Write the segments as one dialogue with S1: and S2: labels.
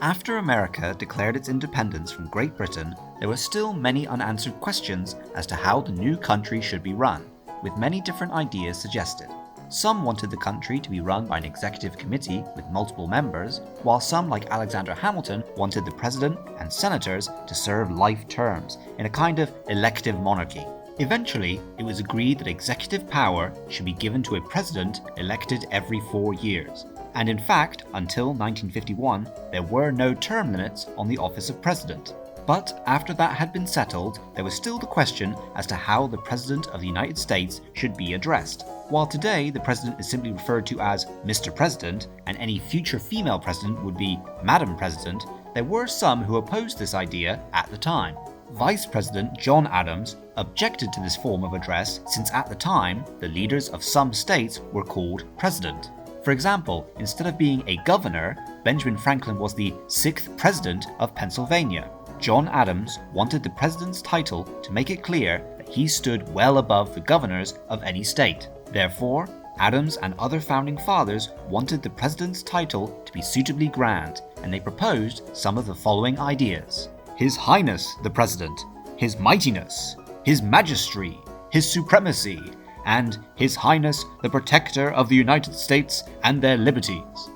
S1: After America declared its independence from Great Britain, there were still many unanswered questions as to how the new country should be run, with many different ideas suggested. Some wanted the country to be run by an executive committee with multiple members, while some, like Alexander Hamilton, wanted the president and senators to serve life terms in a kind of elective monarchy. Eventually, it was agreed that executive power should be given to a president elected every 4 years. And in fact, until 1951, there were no term limits on the office of president. But after that had been settled, there was still the question as to how the President of the United States should be addressed. While today the President is simply referred to as Mr. President, and any future female President would be Madam President, there were some who opposed this idea at the time. Vice President John Adams objected to this form of address since at the time the leaders of some states were called President. For example, instead of being a governor, Benjamin Franklin was the 6th President of Pennsylvania. John Adams wanted the president's title to make it clear that he stood well above the governors of any state. Therefore, Adams and other founding fathers wanted the president's title to be suitably grand, and they proposed some of the following ideas: His Highness the President, His Mightiness, His Majesty, His Supremacy, and His Highness the Protector of the United States and their liberties.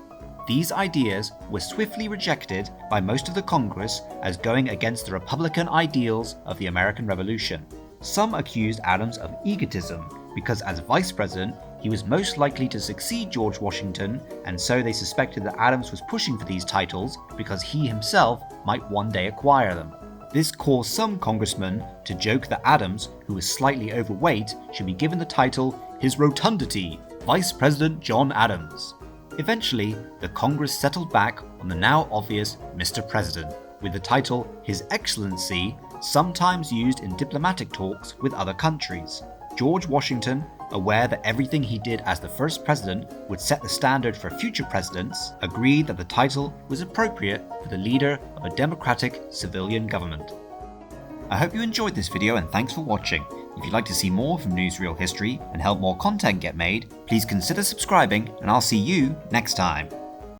S1: These ideas were swiftly rejected by most of the Congress as going against the Republican ideals of the American Revolution. Some accused Adams of egotism because as vice president, he was most likely to succeed George Washington, and so they suspected that Adams was pushing for these titles because he himself might one day acquire them. This caused some congressmen to joke that Adams, who was slightly overweight, should be given the title His Rotundity, Vice President John Adams. Eventually, the Congress settled back on the now obvious Mr. President, with the title His Excellency sometimes used in diplomatic talks with other countries. George Washington, aware that everything he did as the first president would set the standard for future presidents, agreed that the title was appropriate for the leader of a democratic civilian government. I hope you enjoyed this video and thanks for watching. If you'd like to see more from Newsreel History and help more content get made, please consider subscribing and I'll see you next time.